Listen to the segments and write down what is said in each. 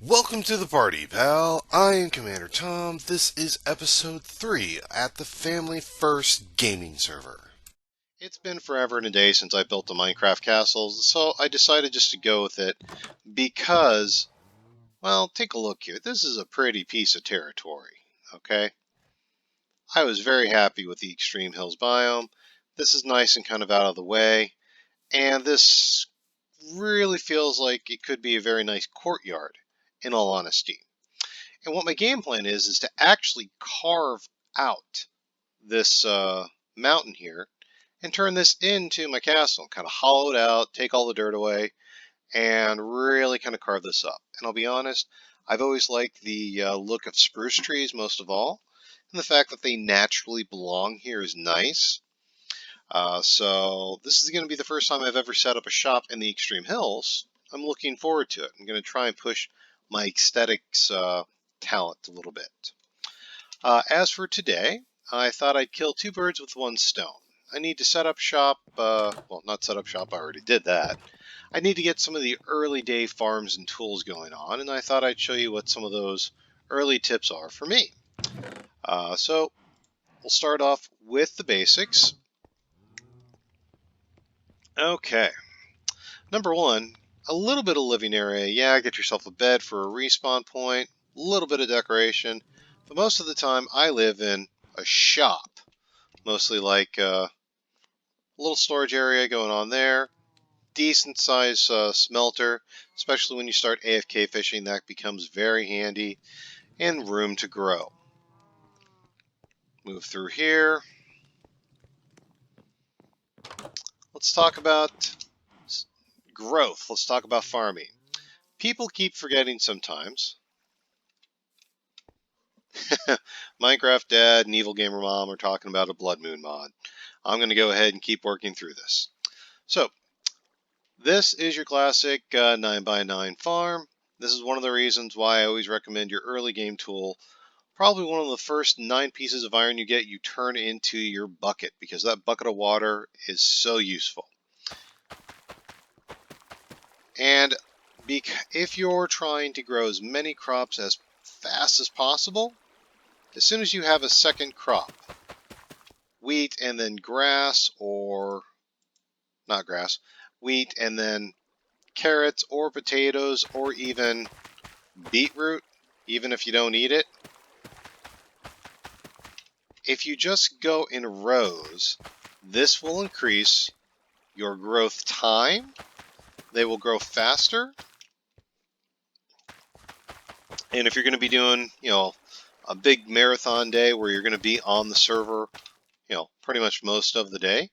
Welcome to the party, pal. I am Commander Tom. This is episode 3 at the Family First Gaming Server. It's been forever and a day since I built a Minecraft castle, so I decided just to go with it because, well, take a look here. This is a pretty piece of territory, okay? I was very happy with the Extreme Hills biome. This is nice and kind of out of the way, and this really feels like it could be a very nice courtyard, in all honesty. And what my game plan is to actually carve out this mountain here and turn this into my castle. Kind of hollow it out, take all the dirt away, and really kind of carve this up. And I'll be honest, I've always liked the look of spruce trees most of all, and the fact that they naturally belong here is nice. So this is going to be the first time I've ever set up a shop in the Extreme Hills. I'm looking forward to it. I'm going to try and push my aesthetics talent a little bit. As for today, I thought I'd kill two birds with one stone. I need to set up shop, well, not set up shop, I already did that. I need to get some of the early day farms and tools going on, and I thought I'd show you what some of those early tips are for me. So we'll start off with the basics. Okay, number one, a little bit of living area. Yeah, get yourself a bed for a respawn point, a little bit of decoration, but most of the time I live in a shop, mostly like a little storage area going on there. Decent size smelter, especially when you start AFK fishing, that becomes very handy, and room to grow. Move through here. Let's talk about growth. Let's talk about farming. People keep forgetting sometimes. Minecraft Dad and Evil Gamer Mom are talking about a Blood Moon mod. I'm going to go ahead and keep working through this. So, this is your classic 9x9 farm. This is one of the reasons why I always recommend your early game tool. Probably one of the first 9 pieces of iron you get, you turn into your bucket, because that bucket of water is so useful. And if you're trying to grow as many crops as fast as possible, as soon as you have a second crop, wheat and then grass, or not grass, wheat and then carrots or potatoes or even beetroot, even if you don't eat it, if you just go in rows, this will increase your growth time. They will grow faster. And if you're going to be doing, a big marathon day where you're going to be on the server, pretty much most of the day,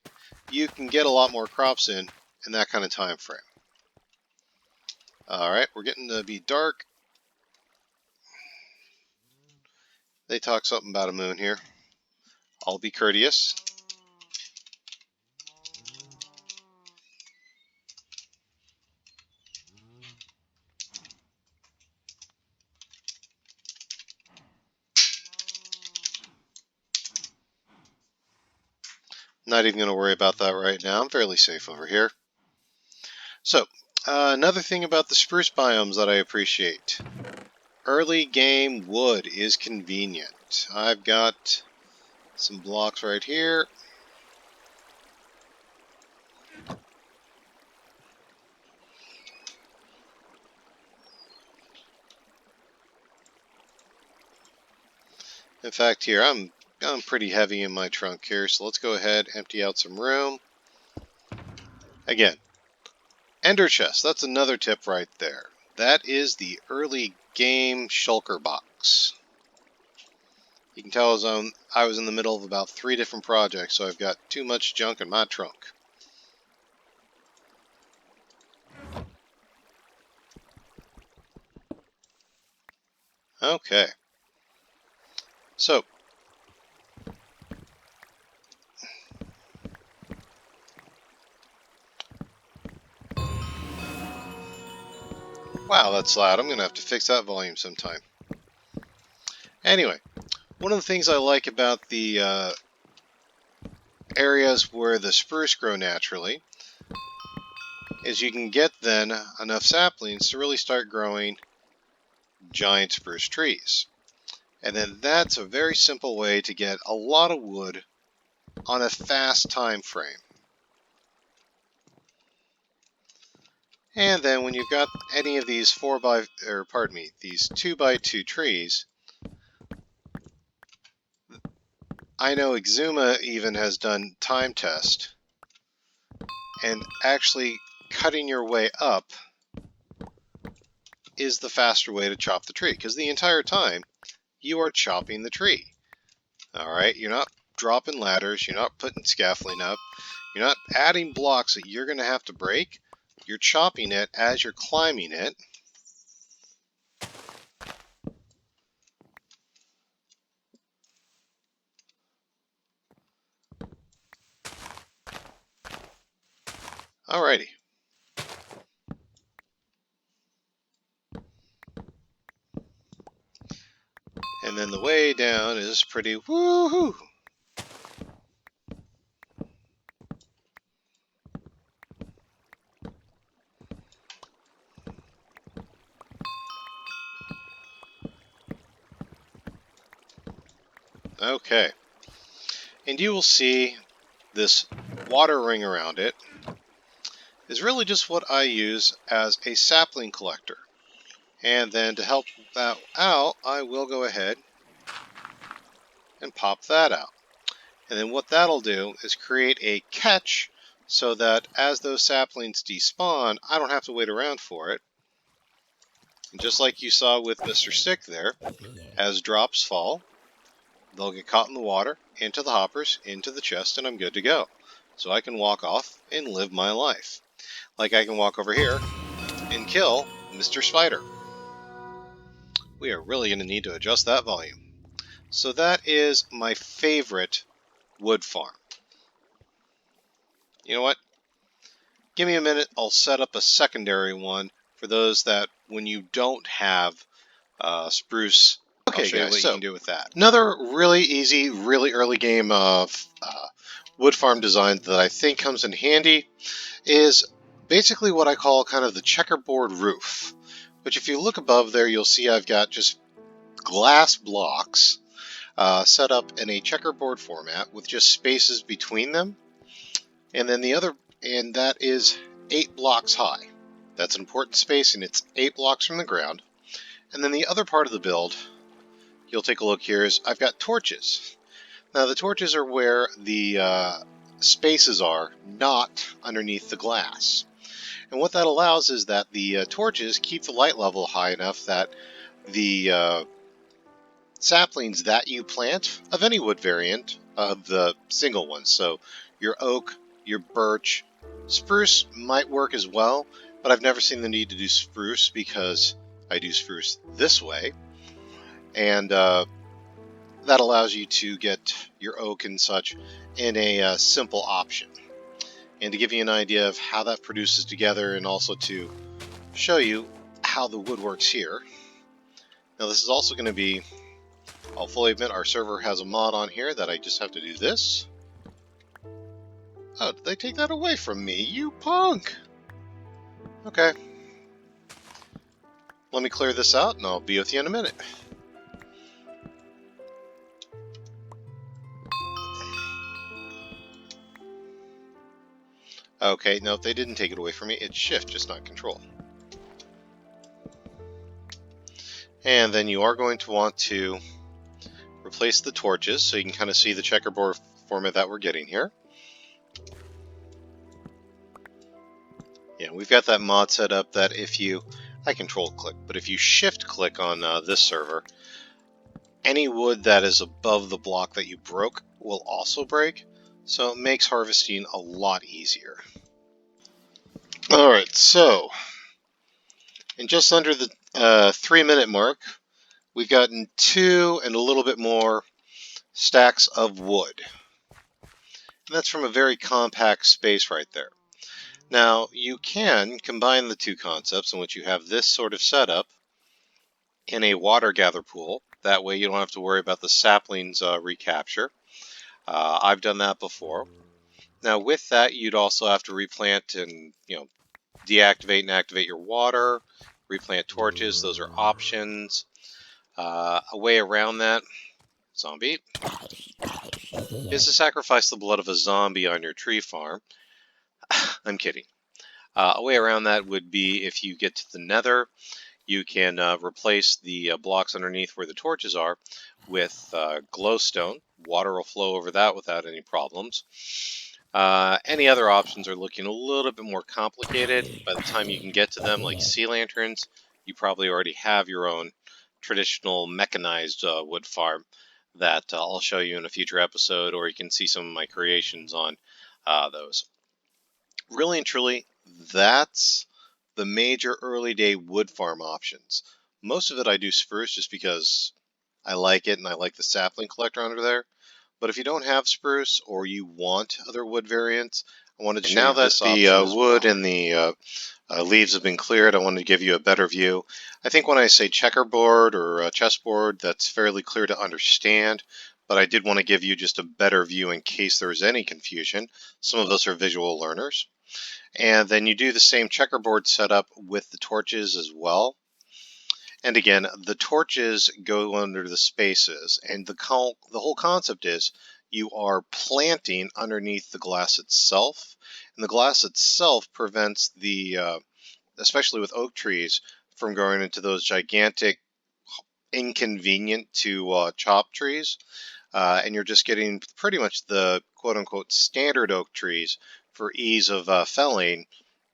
you can get a lot more crops in that kind of time frame. All right, we're getting to be dark. They talk something about a moon here. I'll be courteous. Not even going to worry about that right now. I'm fairly safe over here. So, another thing about the spruce biomes that I appreciate. Early game wood is convenient. I've got some blocks right here. In fact, here, I'm pretty heavy in my trunk here, so let's go ahead, empty out some room. Again, ender chest, that's another tip right there. That is the early game shulker box. You can tell I was in the middle of about 3 different projects, so I've got too much junk in my trunk. Okay. So, wow, that's loud. I'm going to have to fix that volume sometime. Anyway, one of the things I like about the areas where the spruce grow naturally is you can get then enough saplings to really start growing giant spruce trees. And then that's a very simple way to get a lot of wood on a fast time frame. And then when you've got any of these these 2x2 trees, I know Exuma even has done time test, and actually cutting your way up is the faster way to chop the tree, because the entire time you are chopping the tree. Alright, you're not dropping ladders, you're not putting scaffolding up, you're not adding blocks that you're going to have to break, you're chopping it as you're climbing it. Alrighty. And then the way down is pretty woohoo! Okay. And you will see this water ring around it is really just what I use as a sapling collector. And then to help that out, I will go ahead and pop that out. And then what that'll do is create a catch so that as those saplings despawn, I don't have to wait around for it. And just like you saw with Mr. Stick there, as drops fall, they'll get caught in the water, into the hoppers, into the chest, and I'm good to go. So I can walk off and live my life. Like I can walk over here and kill Mr. Spider. We are really going to need to adjust that volume. So that is my favorite wood farm. You know what? Give me a minute, I'll set up a secondary one for those that when you don't have spruce. Okay, guys, what you can do with that. Another really easy, really early game of wood farm design that I think comes in handy is basically what I call kind of the checkerboard roof. Which if you look above there, you'll see I've got just glass blocks set up in a checkerboard format with just spaces between them. And then and that is 8 blocks high. That's an important space, and it's 8 blocks from the ground. And then the other part of the build, you'll take a look here, is I've got torches. Now the torches are where the spaces are, not underneath the glass. And what that allows is that the torches keep the light level high enough that the saplings that you plant of any wood variant of the single ones, so your oak, your birch, spruce might work as well, but I've never seen the need to do spruce because I do spruce this way, and that allows you to get your oak and such in a simple option. And to give you an idea of how that produces together, and also to show you how the wood works here. Now this is also going to be, I'll fully admit, our server has a mod on here that I just have to do this. Oh, did they take that away from me? You punk! Okay. Let me clear this out and I'll be with you in a minute. Okay, no, they didn't take it away from me. It's shift, just not control. And then you are going to want to replace the torches so you can kind of see the checkerboard format that we're getting here. Yeah, we've got that mod set up that if you, I control click, but if you shift click on this server, any wood that is above the block that you broke will also break, so it makes harvesting a lot easier. Alright, so in just under the 3-minute mark, we've gotten 2 and a little bit more stacks of wood. And that's from a very compact space right there. Now, you can combine the two concepts in which you have this sort of setup in a water gather pool. That way you don't have to worry about the saplings recapture. I've done that before. Now, with that, you'd also have to replant and, deactivate and activate your water. replant torches, those are options. A way around that, zombie, is to sacrifice the blood of a zombie on your tree farm. I'm kidding. A way around that would be if you get to the nether, you can replace the blocks underneath where the torches are with glowstone. Water will flow over that without any problems. Any other options are looking a little bit more complicated. By the time you can get to them, like sea lanterns, you probably already have your own traditional mechanized wood farm that I'll show you in a future episode, or you can see some of my creations on those. Really and truly, that's the major early day wood farm options. Most of it I do spruce just because I like it and I like the sapling collector under there. But if you don't have spruce or you want other wood variants, I wanted to show you this option. Now that the wood and the leaves have been cleared, I wanted to give you a better view. I think when I say checkerboard or chessboard, that's fairly clear to understand. But I did want to give you just a better view in case there is any confusion. Some of us are visual learners. And then you do the same checkerboard setup with the torches as well. And again, the torches go under the spaces, and the whole concept is you are planting underneath the glass itself, and the glass itself prevents the, especially with oak trees, from growing into those gigantic, inconvenient to chop trees, and you're just getting pretty much the quote-unquote standard oak trees for ease of felling,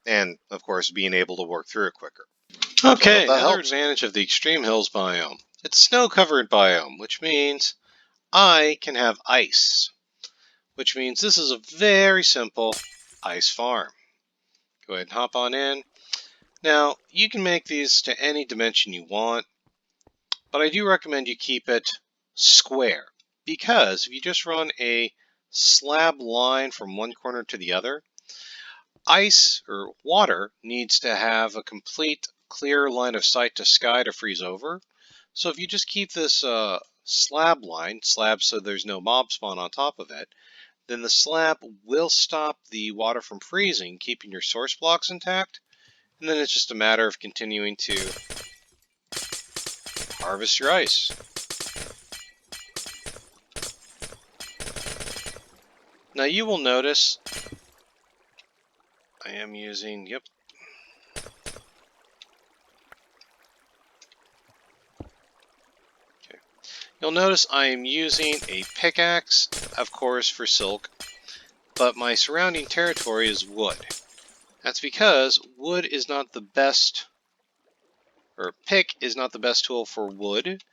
and of course being able to work through it quicker. Okay, another advantage of the extreme hills biome. It's a snow-covered biome, which means I can have ice, which means this is a very simple ice farm. Go ahead and hop on in. Now, you can make these to any dimension you want, but I do recommend you keep it square, because if you just run a slab line from one corner to the other, ice or water needs to have a complete clear line of sight to sky to freeze over. So if you just keep this slab so there's no mob spawn on top of it, then the slab will stop the water from freezing, keeping your source blocks intact, and then it's just a matter of continuing to harvest your ice. Now you will notice I am using, You'll notice I am using a pickaxe, of course, for silk, but my surrounding territory is wood. That's because wood is not the best, or pick is not the best tool for wood.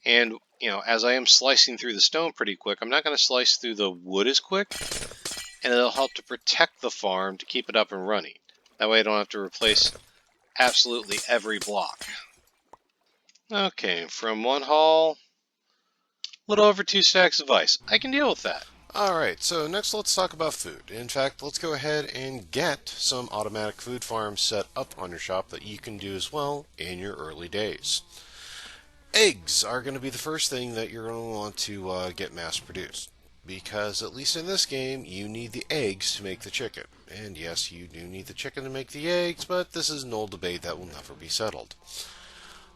And, as I am slicing through the stone pretty quick, I'm not going to slice through the wood as quick, and it'll help to protect the farm to keep it up and running. That way I don't have to replace absolutely every block. Okay, from one haul, a little over 2 stacks of ice. I can deal with that. Alright, so next let's talk about food. In fact, let's go ahead and get some automatic food farms set up on your shop that you can do as well in your early days. Eggs are going to be the first thing that you're going to want to get mass produced. Because, at least in this game, you need the eggs to make the chicken. And yes, you do need the chicken to make the eggs, but this is an old debate that will never be settled.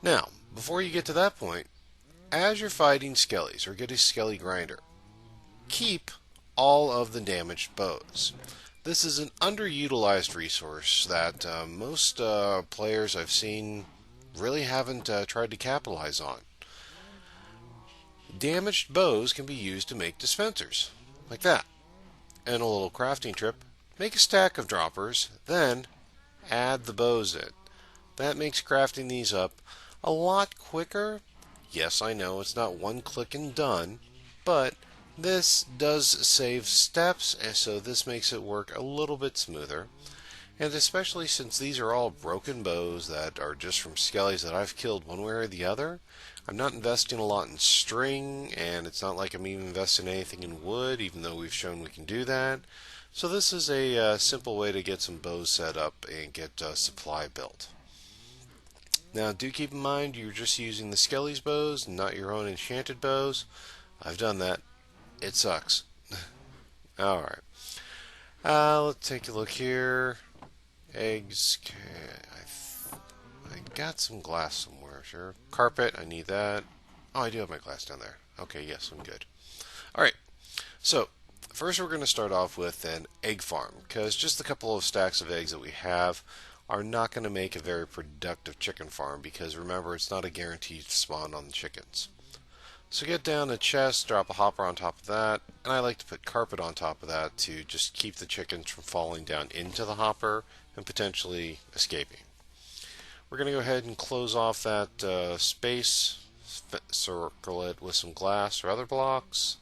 Now, before you get to that point, as you're fighting skellies, or get a skelly grinder, keep all of the damaged bows. This is an underutilized resource that most players I've seen really haven't tried to capitalize on. Damaged bows can be used to make dispensers, like that. And a little crafting trip, make a stack of droppers, then add the bows in. That makes crafting these up a lot quicker. Yes, I know it's not one click and done, but this does save steps, and so this makes it work a little bit smoother. And especially since these are all broken bows that are just from skellies that I've killed one way or the other, I'm not investing a lot in string, and it's not like I'm even investing anything in wood, even though we've shown we can do that. So this is a simple way to get some bows set up and get supply built. Now do keep in mind you're just using the Skelly's bows, not your own enchanted bows. I've done that. It sucks. Alright. Let's take a look here. Eggs. I got some glass somewhere, sure. Carpet, I need that. Oh, I do have my glass down there. Okay, yes, I'm good. Alright, so first we're going to start off with an egg farm, because just a couple of stacks of eggs that we have are not going to make a very productive chicken farm, because remember, it's not a guaranteed spawn on the chickens. So get down a chest, drop a hopper on top of that, and I like to put carpet on top of that to just keep the chickens from falling down into the hopper and potentially escaping. We're going to go ahead and close off that space, circle it with some glass or other blocks.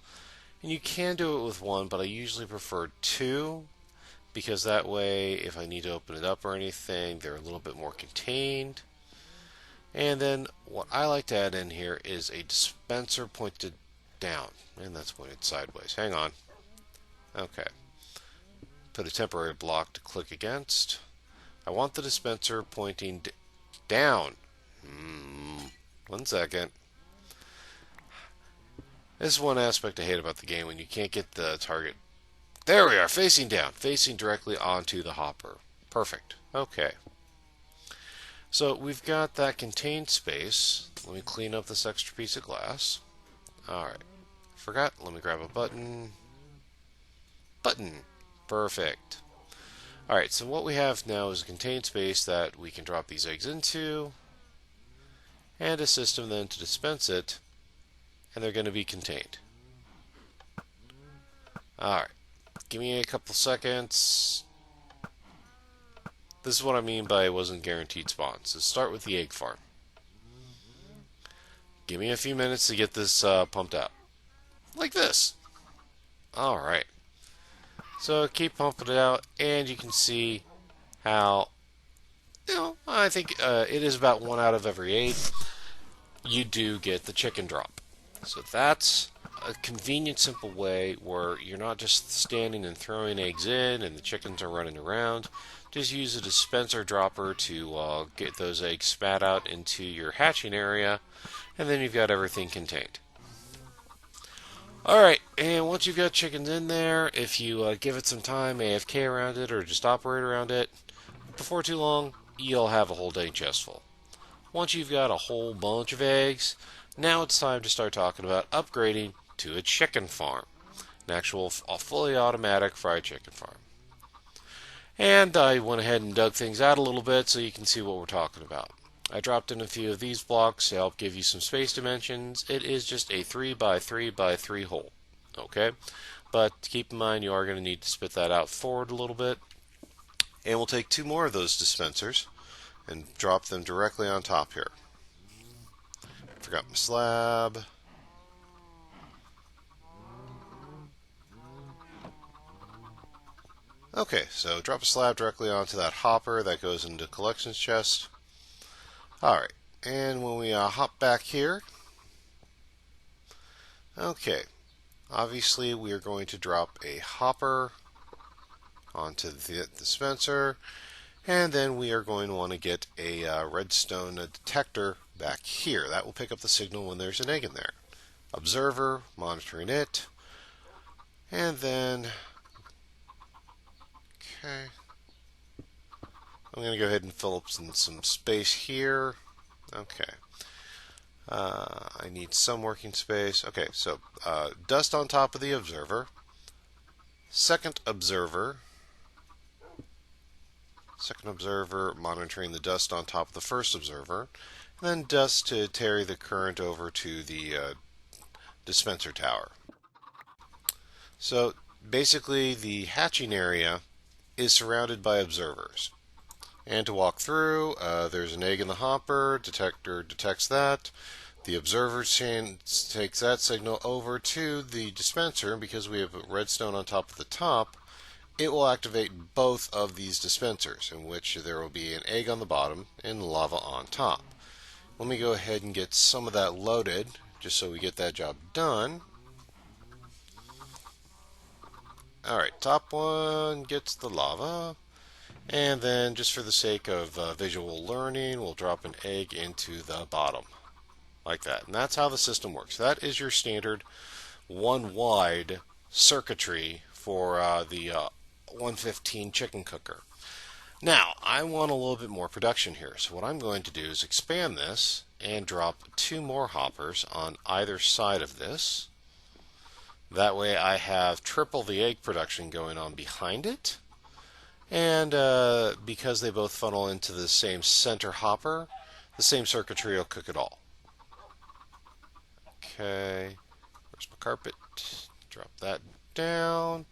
And you can do it with one, but I usually prefer two, because that way if I need to open it up or anything, they're a little bit more contained. And then what I like to add in here is a dispenser pointed down, and that's pointed sideways. Hang on. Okay. Put a temporary block to click against. I want the dispenser pointing down. 1 second. This is one aspect I hate about the game, when you can't get the target. There we are, facing down, facing directly onto the hopper. Perfect. Okay. So we've got that contained space. Let me clean up this extra piece of glass. Alright. Forgot. Let me grab a button. Button. Perfect. Alright, so what we have now is a contained space that we can drop these eggs into, and a system then to dispense it, and they're going to be contained. Alright. Give me a couple seconds. This is what I mean by it wasn't guaranteed spawns. Let's start with the egg farm. Give me a few minutes to get this pumped out. Like this. Alright. So keep pumping it out, and you can see how, I think it is about 1 out of every 8. You do get the chicken drop. So that's a convenient, simple way where you're not just standing and throwing eggs in and the chickens are running around. Just use a dispenser dropper to get those eggs spat out into your hatching area, and then you've got everything contained. Alright, and once you've got chickens in there, if you give it some time, AFK around it, or just operate around it, before too long, you'll have a whole dang chest full. Once you've got a whole bunch of eggs, now it's time to start talking about upgrading to a chicken farm. An actual fully automatic fried chicken farm. And I went ahead and dug things out a little bit so you can see what we're talking about. I dropped in a few of these blocks to help give you some space dimensions. It is just a 3x3x3 hole. Okay? But keep in mind you are going to need to spit that out forward a little bit. And we'll take 2 more of those dispensers and drop them directly on top here. Forgot my slab. Okay, so drop a slab directly onto that hopper that goes into the collections chest. Alright, and when we hop back here, okay, obviously we are going to drop a hopper onto the dispenser, and then we are going to want to get a redstone detector back here. That will pick up the signal when there's an egg in there. Observer, monitoring it, and then, okay, I'm going to go ahead and fill up some space here. Okay. I need some working space. Okay, so dust on top of the observer. Second observer monitoring the dust on top of the first observer. And then dust to carry the current over to the dispenser tower. So basically the hatching area is surrounded by observers. And to walk through, there's an egg in the hopper, detector detects that. The observer takes that signal over to the dispenser, and because we have redstone on top of the top, it will activate both of these dispensers, in which there will be an egg on the bottom and lava on top. Let me go ahead and get some of that loaded, just so we get that job done. Alright, top one gets the lava. And then, just for the sake of visual learning, we'll drop an egg into the bottom. Like that. And that's how the system works. That is your standard one wide circuitry for the 115 chicken cooker. Now, I want a little bit more production here. So what I'm going to do is expand this and drop 2 more hoppers on either side of this. That way I have triple the egg production going on behind it. And because they both funnel into the same center hopper, the same circuitry will cook it all. Okay, where's my carpet? Drop that down.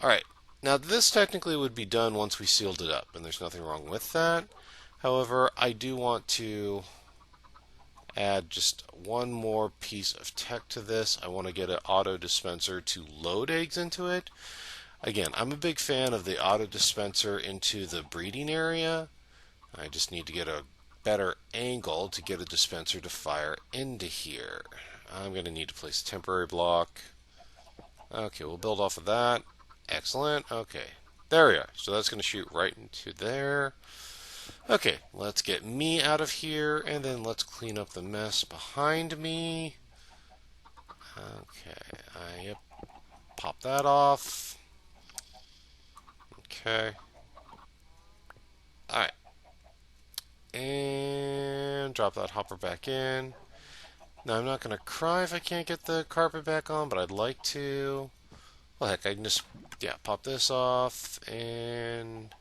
Alright, now this technically would be done once we sealed it up, and there's nothing wrong with that. However, I do want to add just one more piece of tech to this. I want to get an auto dispenser to load eggs into it. Again, I'm a big fan of the auto dispenser into the breeding area. I just need to get a better angle to get a dispenser to fire into here. I'm going to need to place a temporary block. Okay, we'll build off of that. Excellent. Okay, there we are. So that's going to shoot right into there. Okay, let's get me out of here, and then let's clean up the mess behind me. Okay, yep, pop that off. Okay. Alright. And drop that hopper back in. Now, I'm not going to cry if I can't get the carpet back on, but I'd like to. Well, heck, I can just, yeah, pop this off, and.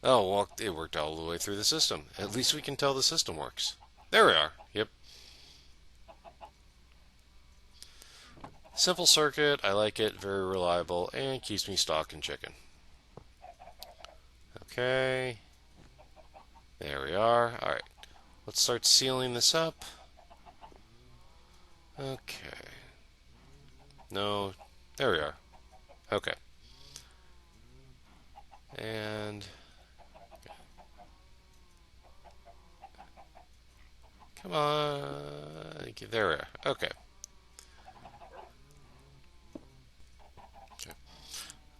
Oh, well, it worked all the way through the system. At least we can tell the system works. There we are. Yep. Simple circuit. I like it. Very reliable, and keeps me stocking chicken. Okay. There we are. Alright. Let's start sealing this up. Okay. No. There we are. Okay. And. Come on. There we are. Okay.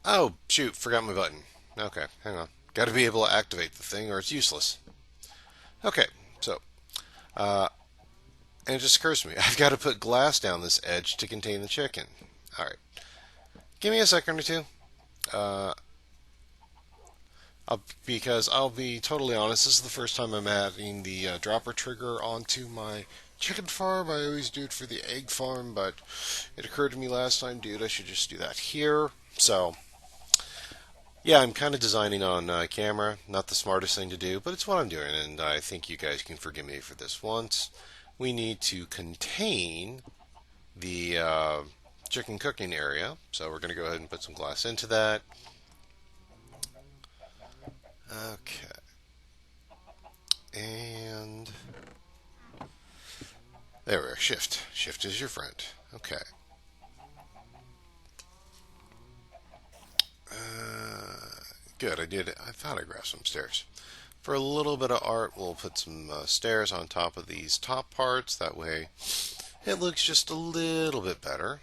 Oh, shoot. Forgot my button. Okay. Hang on. Got to be able to activate the thing or it's useless. Okay. So. And it just occurs to me. I've got to put glass down this edge to contain the chicken. Alright. Give me a second or two. Because I'll be totally honest, this is the first time I'm adding the dropper trigger onto my chicken farm. I always do it for the egg farm, but it occurred to me last time, dude, I should just do that here. So, yeah, I'm kind of designing on camera. Not the smartest thing to do, but it's what I'm doing, and I think you guys can forgive me for this once. We need to contain the chicken cooking area, so we're going to go ahead and put some glass into that. Okay. And there we are. Shift. Shift is your friend. Okay. Good. I thought I grabbed some stairs. For a little bit of art, we'll put some stairs on top of these top parts. That way it looks just a little bit better.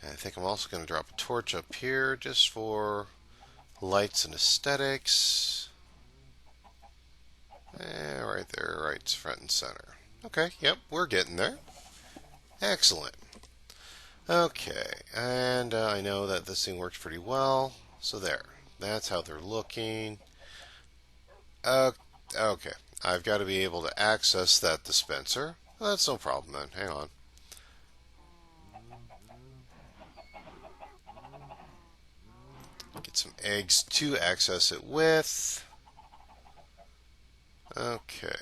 And I think I'm also going to drop a torch up here just for lights and aesthetics. Right there, right front and center. Okay, yep, we're getting there. Excellent. Okay, and I know that this thing works pretty well. So there, that's how they're looking. Okay, I've got to be able to access that dispenser. Well, that's no problem then. Hang on. Get some eggs to access it with. Okay.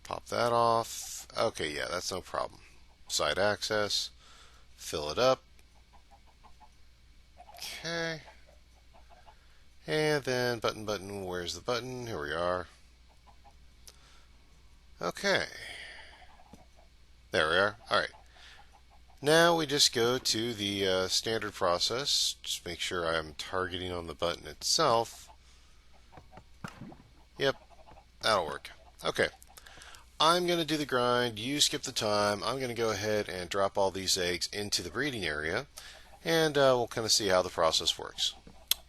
Pop that off. Okay, yeah, that's no problem. Side access. Fill it up. Okay. And then button. Where's the button? Here we are. Okay. There we are. Alright. Now we just go to the standard process. Just make sure I'm targeting on the button itself. Yep, that'll work. Okay, I'm going to do the grind. You skip the time. I'm going to go ahead and drop all these eggs into the breeding area, and we'll kind of see how the process works.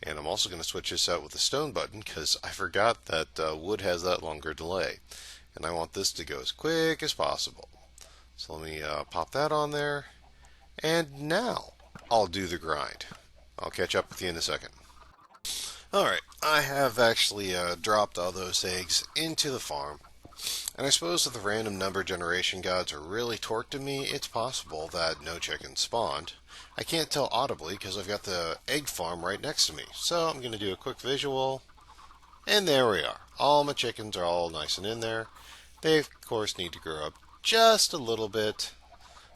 And I'm also going to switch this out with the stone button because I forgot that wood has that longer delay, and I want this to go as quick as possible. So let me pop that on there, and now I'll do the grind. I'll catch up with you in a second. Alright, I have actually dropped all those eggs into the farm. And I suppose if the random number generation gods are really torqued me, it's possible that no chickens spawned. I can't tell audibly because I've got the egg farm right next to me. So I'm going to do a quick visual. And there we are. All my chickens are all nice and in there. They, of course, need to grow up just a little bit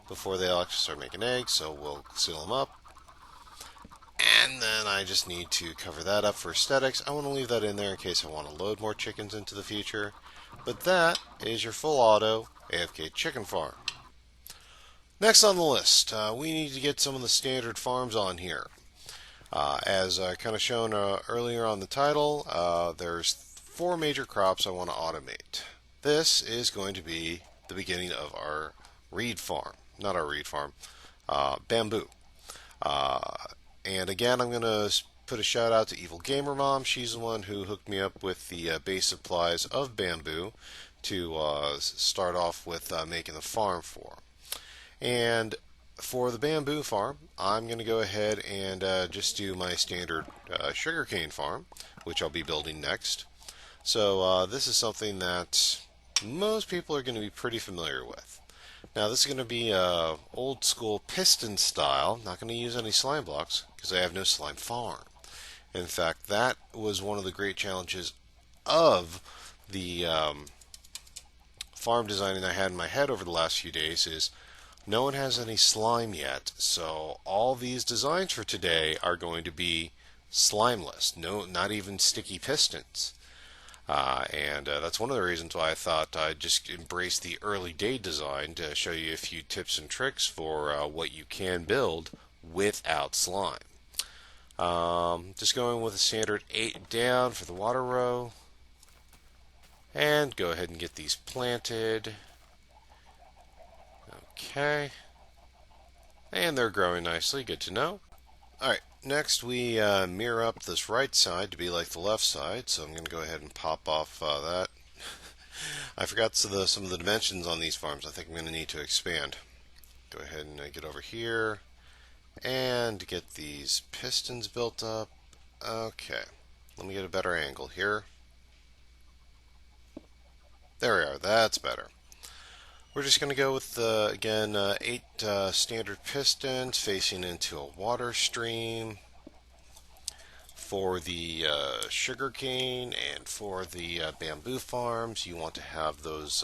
before they actually start making eggs, so we'll seal them up. And then I just need to cover that up for aesthetics. I want to leave that in there in case I want to load more chickens into the future. But that is your full auto AFK chicken farm. Next on the list, we need to get some of the standard farms on here. As kind of shown earlier on the title, there's 4 major crops I want to automate. This is going to be the beginning of our reed farm. Not our reed farm, bamboo. And again, I'm going to put a shout out to Evil Gamer Mom. She's the one who hooked me up with the base supplies of bamboo to start off with making the farm for. And for the bamboo farm, I'm going to go ahead and just do my standard sugarcane farm, which I'll be building next. So this is something that most people are going to be pretty familiar with. Now this is going to be old school piston style. Not going to use any slime blocks because I have no slime farm. In fact, that was one of the great challenges of the farm designing I had in my head over the last few days is no one has any slime yet, so all these designs for today are going to be slimeless. No, not even sticky pistons. And that's one of the reasons why I thought I'd just embrace the early day design to show you a few tips and tricks for what you can build without slime. Just going with a standard 8 down for the water row. And go ahead and get these planted. Okay. And they're growing nicely, good to know. Alright, next we mirror up this right side to be like the left side, so I'm going to go ahead and pop off that. I forgot some of the dimensions on these farms. I think I'm going to need to expand. Go ahead and get over here and get these pistons built up. Okay, let me get a better angle here. There we are, that's better. We're just going to go with, again, 8 standard pistons facing into a water stream. For the sugarcane and for the bamboo farms, you want to have those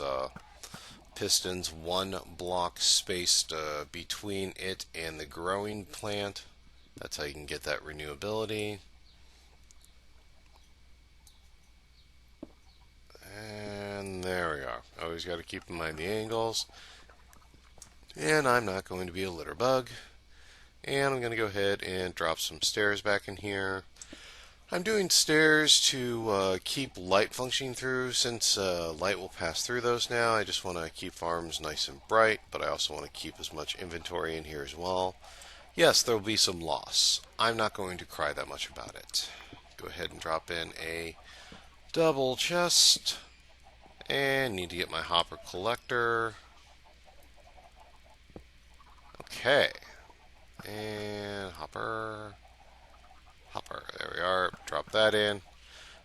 pistons 1 block spaced between it and the growing plant. That's how you can get that renewability. And there we are. Always got to keep in mind the angles. And I'm not going to be a litter bug. And I'm going to go ahead and drop some stairs back in here. I'm doing stairs to keep light functioning through. Since light will pass through those now, I just want to keep farms nice and bright, but I also want to keep as much inventory in here as well. Yes, there will be some loss. I'm not going to cry that much about it. Go ahead and drop in a double chest. And need to get my hopper collector. Okay. And hopper. There we are. Drop that in.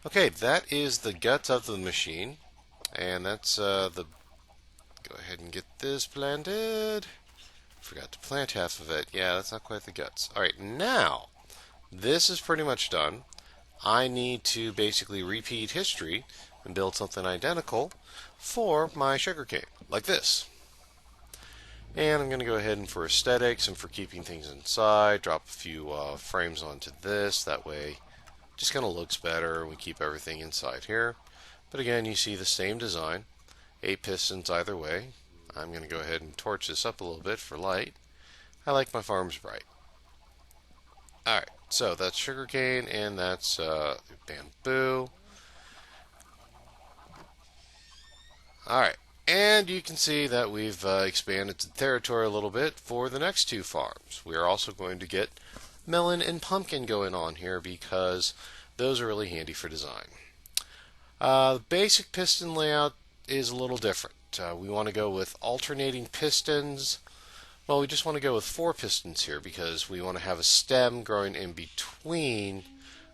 Okay, that is the guts of the machine. And that's the... Go ahead and get this planted. Forgot to plant half of it. Yeah, that's not quite the guts. Alright, now, this is pretty much done. I need to basically repeat history and build something identical for my sugarcane, like this. And I'm going to go ahead and for aesthetics and for keeping things inside, drop a few frames onto this. That way, it just kind of looks better. We keep everything inside here. But again, you see the same design. 8 pistons either way. I'm going to go ahead and torch this up a little bit for light. I like my farms bright. Alright, so that's sugarcane and that's bamboo. Alright, and you can see that we've expanded the territory a little bit for the next 2 farms. We are also going to get melon and pumpkin going on here because those are really handy for design. The basic piston layout is a little different. We want to go with alternating pistons Well, we just want to go with 4 pistons here because we want to have a stem growing in between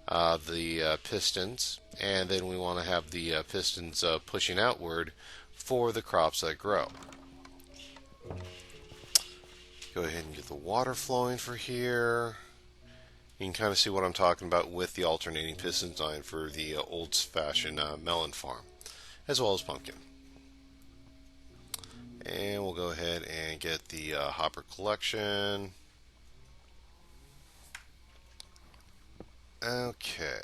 the pistons, and then we want to have the pistons pushing outward for the crops that grow. Go ahead and get the water flowing for here. You can kind of see what I'm talking about with the alternating piston design for the old-fashioned melon farm, as well as pumpkin. And we'll go ahead and get the hopper collection. Okay,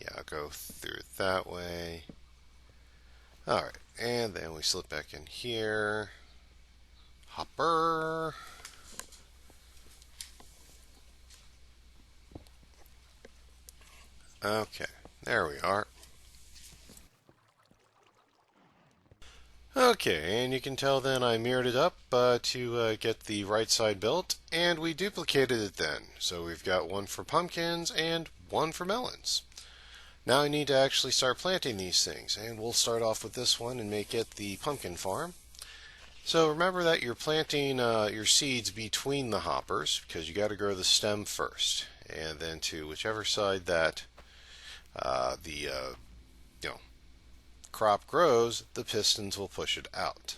yeah, I'll go through it that way. Alright, and then we slip back in here. Hopper. Okay, there we are. Okay, and you can tell then I mirrored it up to get the right side built, and we duplicated it then. So we've got one for pumpkins and one for melons. Now I need to actually start planting these things, and we'll start off with this one and make it the pumpkin farm. So remember that you're planting your seeds between the hoppers because you got to grow the stem first, and then to whichever side that the crop grows, the pistons will push it out.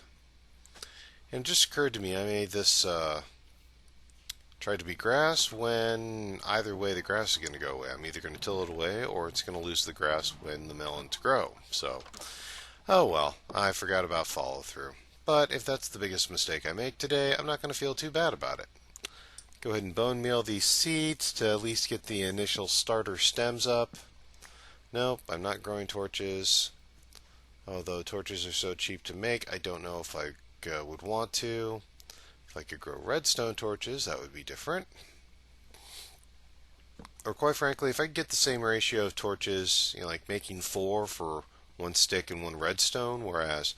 And it just occurred to me I made this try to be grass when either way the grass is going to go away. I'm either going to till it away or it's going to lose the grass when the melons grow. So, oh well, I forgot about follow through. But if that's the biggest mistake I make today, I'm not going to feel too bad about it. Go ahead and bone meal these seeds to at least get the initial starter stems up. Nope, I'm not growing torches. Although torches are so cheap to make, I don't know if I would want to. If I could grow redstone torches, that would be different. Or quite frankly, if I could get the same ratio of torches, like making 4 for 1 stick and 1 redstone, whereas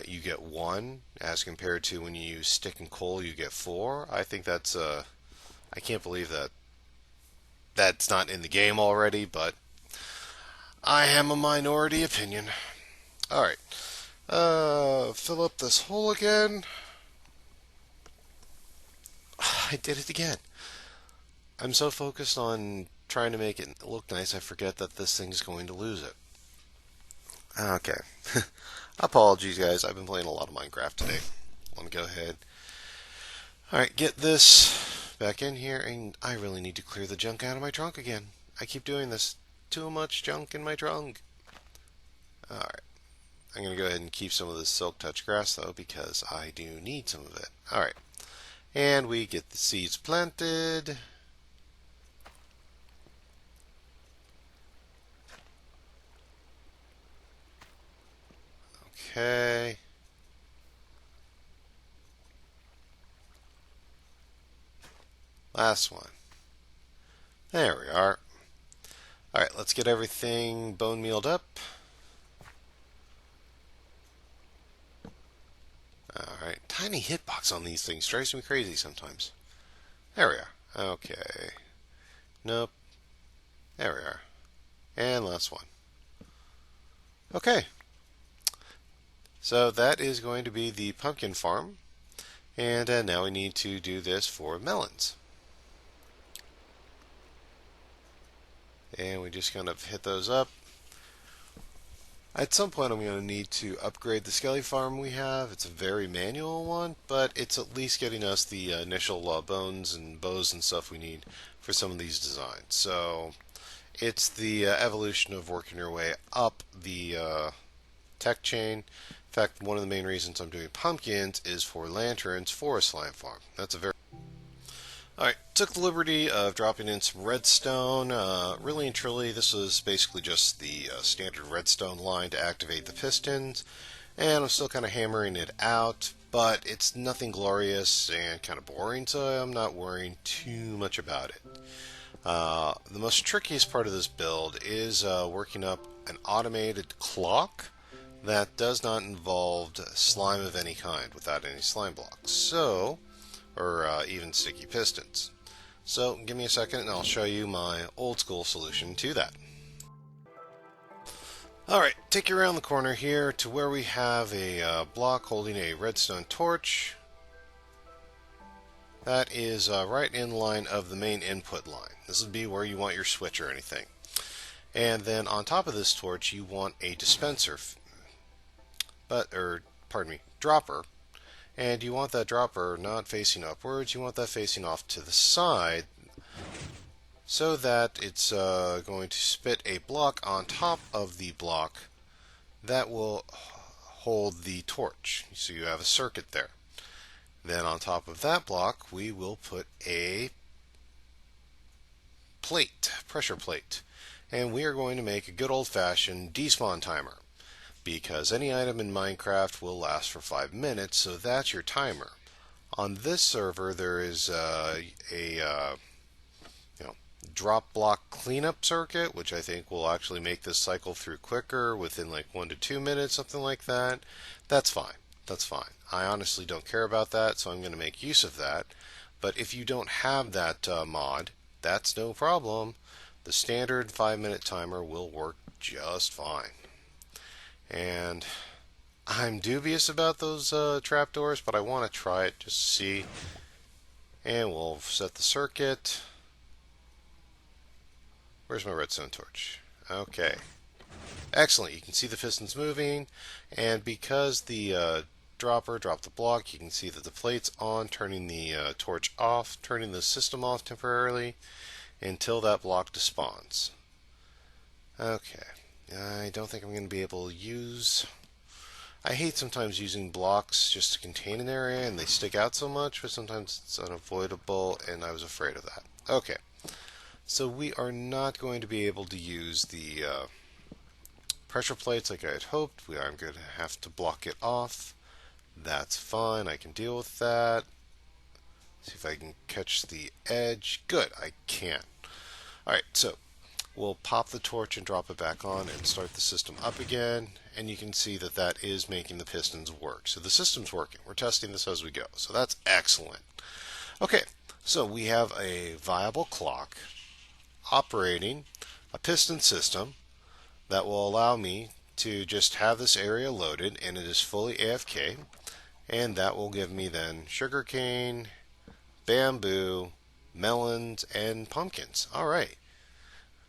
you get 1 as compared to when you use stick and coal, you get 4. I think that's I can't believe that that's not in the game already, but I am a minority opinion. Alright. Fill up this hole again. I did it again. I'm so focused on trying to make it look nice, I forget that this thing's going to lose it. Okay. Apologies, guys. I've been playing a lot of Minecraft today. Let me go ahead. Alright, get this back in here, and I really need to clear the junk out of my trunk again. I keep doing this. Too much junk in my trunk. Alright. I'm going to go ahead and keep some of this silk touch grass, though, because I do need some of it. Alright. And we get the seeds planted. Okay. Last one. There we are. Alright, let's get everything bone mealed up. Alright, tiny hitbox on these things drives me crazy sometimes. There we are. Okay. Nope. There we are. And last one. Okay. So that is going to be the pumpkin farm. And now we need to do this for melons. And we just kind of hit those up. At some point I'm going to need to upgrade the skelly farm we have. It's a very manual one, but it's at least getting us the initial bones and bows and stuff we need for some of these designs. So it's the evolution of working your way up the tech chain. In fact, one of the main reasons I'm doing pumpkins is for lanterns for a slime farm. That's a very Alright, took the liberty of dropping in some redstone. Really and truly, this was basically just the standard redstone line to activate the pistons. And I'm still kind of hammering it out, but it's nothing glorious and kind of boring, so I'm not worrying too much about it. The most trickiest part of this build is working up an automated clock that does not involve slime of any kind without any slime blocks. Or even sticky pistons. So give me a second and I'll show you my old school solution to that. Alright, take you around the corner here to where we have a block holding a redstone torch. That is right in line of the main input line. This would be where you want your switch or anything. And then on top of this torch, you want a dispenser, dropper. And you want that dropper not facing upwards, you want that facing off to the side so that it's going to spit a block on top of the block that will hold the torch. So you have a circuit there. Then on top of that block, we will put a pressure plate. And we are going to make a good old-fashioned despawn timer, because any item in Minecraft will last for 5 minutes, so that's your timer. On this server, there is drop block cleanup circuit, which I think will actually make this cycle through quicker, within like 1 to 2 minutes, something like that. That's fine. That's fine. I honestly don't care about that, so I'm going to make use of that. But if you don't have that mod, that's no problem. The standard 5-minute timer will work just fine. And I'm dubious about those trapdoors, but I want to try it just to see. And we'll set the circuit. Where's my redstone torch? Okay. Excellent. You can see the pistons moving, and because the dropper dropped the block, you can see that the plate's on, turning the torch off, turning the system off temporarily until that block despawns. Okay. I don't think I'm going to be able to use... I hate sometimes using blocks just to contain an area and they stick out so much, but sometimes it's unavoidable, and I was afraid of that. Okay. So we are not going to be able to use the pressure plates like I had hoped. I'm going to have to block it off. That's fine. I can deal with that. See if I can catch the edge. Good, I can. Alright, so we'll pop the torch and drop it back on and start the system up again. And you can see that that is making the pistons work. So the system's working. We're testing this as we go. So that's excellent. Okay, so we have a viable clock operating a piston system that will allow me to just have this area loaded, and it is fully AFK, and that will give me then sugarcane, bamboo, melons, and pumpkins. Alright,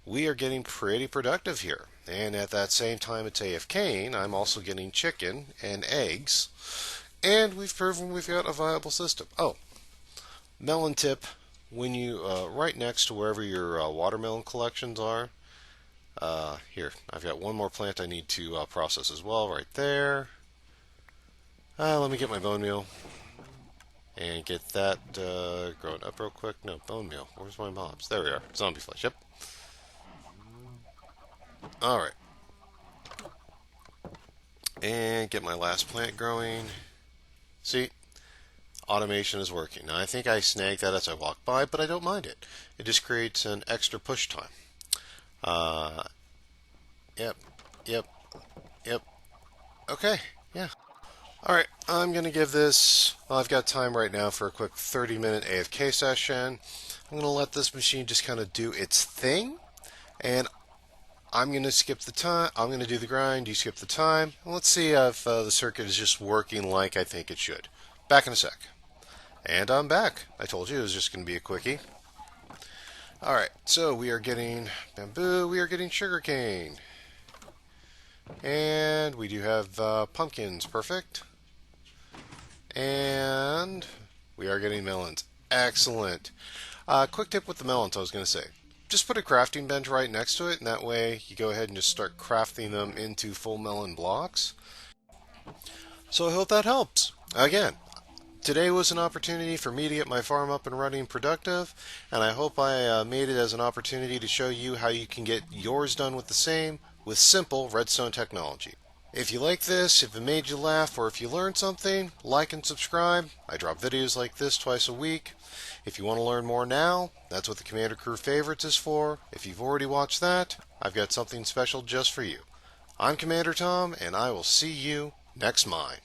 we are getting pretty productive here, and at that same time it's AFKing, I'm also getting chicken and eggs, and we've proven we've got a viable system. Oh, melon tip. When you, right next to wherever your watermelon collections are, here, I've got one more plant I need to process as well, right there. Let me get my bone meal and get that growing up real quick. No, bone meal. Where's my mobs? There we are. Zombie flesh, yep. Alright. And get my last plant growing. See? Automation is working. Now, I think I snagged that as I walked by, but I don't mind it. It just creates an extra push time. Yep. Okay, yeah. Alright, I'm going to give this... Well, I've got time right now for a quick 30-minute AFK session. I'm going to let this machine just kind of do its thing. And I'm going to skip the time. I'm going to do the grind. You skip the time. And let's see if the circuit is just working like I think it should. Back in a sec. And I'm back. I told you it was just going to be a quickie. Alright, so we are getting bamboo, we are getting sugarcane. And we do have pumpkins, perfect. And we are getting melons. Excellent. Quick tip with the melons, I was going to say. Just put a crafting bench right next to it, and that way you go ahead and just start crafting them into full melon blocks. So I hope that helps. Again, today was an opportunity for me to get my farm up and running productive, and I hope I made it as an opportunity to show you how you can get yours done with the same, with simple redstone technology. If you like this, if it made you laugh, or if you learned something, like and subscribe. I drop videos like this twice a week. If you want to learn more now, that's what the Commander Crew Favorites is for. If you've already watched that, I've got something special just for you. I'm Commander Tom, and I will see you next mine.